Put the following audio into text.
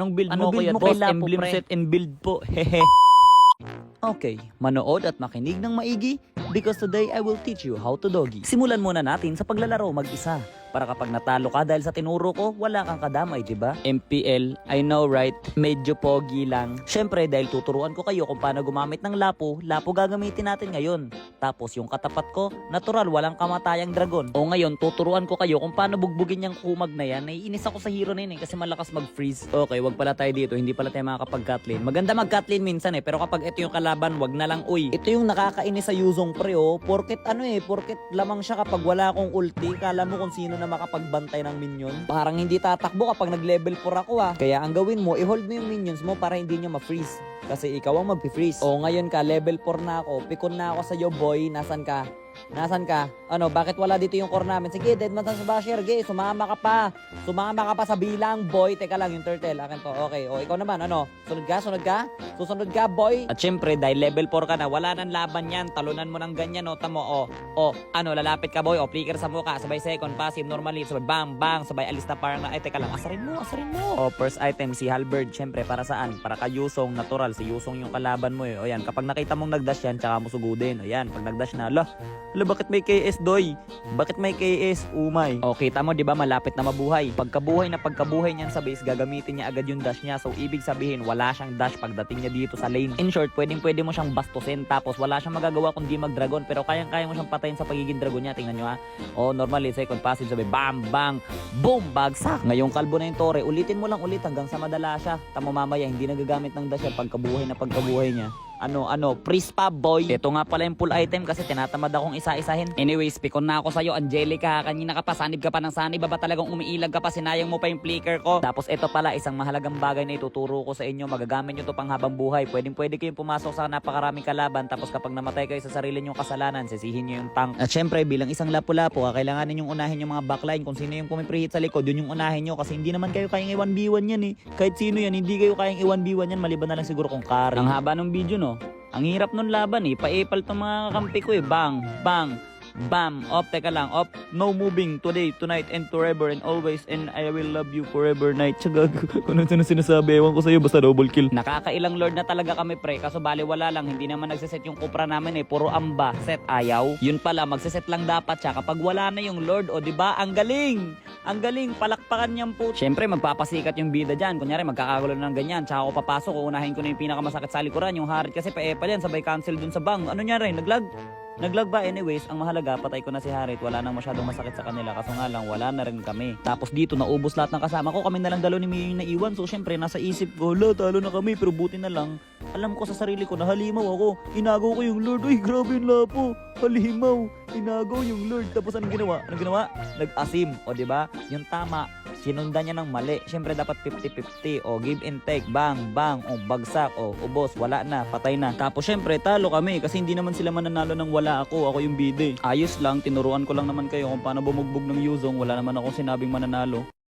Anong build mo kaya? Boss, emblem set and build po. Hehe. Okay, manood at makinig ng maigi because today I will teach you how to doggy. Simulan muna natin sa paglalaro mag-isa. Para kapag natalo ka dahil sa tinuro ko, wala kang kadamay, diba? MPL, I know right? Medyo pogi lang. Syempre, dahil tuturuan ko kayo kung paano gumamit ng lapo gagamitin natin ngayon. Tapos yung katapat ko, natural, walang kamatayang dragon. O ngayon, tuturuan ko kayo kung paano bugbugin yung kumag na yan. Naiinis ako sa hero na yun kasi malakas mag-freeze. Okay, wag pala tayo dito, hindi pala tayo makakapag-Catlin. Maganda mag-Catlin minsan pero kapag ito yung kalaban, wag na lang uy. Ito yung nakakainis sa Yuzong pre porket porket lamang siya kapag wala akong ulti. Kala mo kung sino na makapagbantay ng minion. Parang hindi tatakbo kapag nag-level 4 ako Kaya ang gawin mo, i-hold mo yung minions mo para hindi niya ma-freeze. Kasi ikaw ang mag-freeze. O ngayon ka, level 4 na ako. Pikon na ako sa iyo boy. Nasaan ka? Nasaan ka? Ano, bakit wala dito yung core namin? Sige, Deadman sa Basher, gay, sumama ka pa. Sumama ka pa sa bilang, boy. Teka lang, yung turtle, akin to. Okay, o ikaw naman, ano? Sunod ka? Sunod ka? Susunod ka, boy. At syempre, dahil level 4 ka na, wala nang laban yan. Talunan mo ng ganyan, no? Tamo, ano, lalapit ka, boy. O, flicker sa mukha, sabay second, passive, normally, sabay bang, bang, sabay alis na parang na, teka lang, asarin mo. O, first item, si Halberd, syempre, para saan? Para kay Yusong, natural, si Yusong yung kalaban mo O yan, kapag nakita mong nagdash yan, tsaka mo sugudin. O yan, pag nagdash na, bakit may KS doy? Bakit may KS? Umay. O, kita mo, di ba malapit na mabuhay. Pagkabuhay niyan sa base, gagamitin niya agad yung dash niya. So, ibig sabihin, wala siyang dash pagdating niya dito sa lane. In short, pwede mo siyang bastusin. Tapos, wala siyang magagawa kundi mag-dragon. Pero kayang-kaya mo siyang patayin sa pagiging dragon niya. Tingnan nyo O, normally, second passive, sabi, bam, bang, boom, bagsak. Ngayong kalbo na yung tore, ulitin mo lang ulit hanggang sa madala siya. Tamo mamaya, hindi nagagamit ng dash yan pagkabuhay niya. Priest pa, boy. Ito nga pala yung full item kasi tinatamad akong isa-isahin. Anyways, pikon na ako sa'yo, Angelica. Kanina ka pa, sanib ka pa ng sanib. Ba talagang umiilag ka pa, sinayang mo pa yung flicker ko. Tapos ito pala, isang mahalagang bagay na ituturo ko sa inyo. Magagamit nyo to pang habang buhay. Pwede kayong pumasok sa napakaraming kalaban. Tapos kapag namatay kayo sa sarili nyong kasalanan, sisihin nyo yung tank. At syempre, bilang isang lapu-lapu, kailangan ninyong unahin yung mga backline. Kung sino yung pumiprehit sa likod, yun yung unahin nyo. Kasi hindi naman kayo kayang i-1v1 yan Kahit sino yan, hindi kayo kayang i-1v1 yan. Maliban na lang siguro kung carry. Ang haba ng video, no? Ang hirap nun laban Pa-epal tong mga kampi ko Bang, bang, bam. Teka lang. No moving today, tonight, and forever, and always, and I will love you forever night. Tsagag. Kung ano sinasabi, ewan ko sa'yo, basta double kill. Nakakailang lord na talaga kami, pre. Kaso bali wala lang. Hindi naman nagsiset yung kupra namin Puro amba. Set ayaw. Yun pala, magsiset lang dapat siya kapag wala na yung lord. O diba? Ang galing! Ang galing, palakpakan niyang po. Siyempre, magpapasikat yung bida dyan. Kunyari, magkakagulo ng ganyan. Tsaka ako papasok, uunahin ko na yung pinakamasakit sa likuran. Yung Harit kasi pa-epal yan, sabay cancel dun sa bang. Ano niya rin, naglag? Naglag ba? Anyways, ang mahalaga, patay ko na si Harit. Wala nang masyadong masakit sa kanila. Kaso nga lang, wala na rin kami. Tapos dito, naubos lahat ng kasama ko. Kami na lang dalaw ni Mio yung naiwan. So, syempre, nasa isip ko, talo na kami. Pero buti na lang, alam ko sa sarili ko na halimaw ako. Inagaw ko yung Lord. Uy, grabe yung lapo. Halimaw. Inagaw yung Lord. Tapos anong ginawa? Nag-asim. O, diba? Yung tama. Sinundan niya ng mali. Siyempre dapat 50-50. O give and take. Bang, bang. O bagsak. O ubos. Wala na. Patay na. Tapos siyempre talo kami. Kasi hindi naman sila mananalo ng wala ako. Ako yung bide. Ayos lang. Tinuruan ko lang naman kayo kung paano bumugbog ng Yuzong. Wala naman akong sinabing mananalo.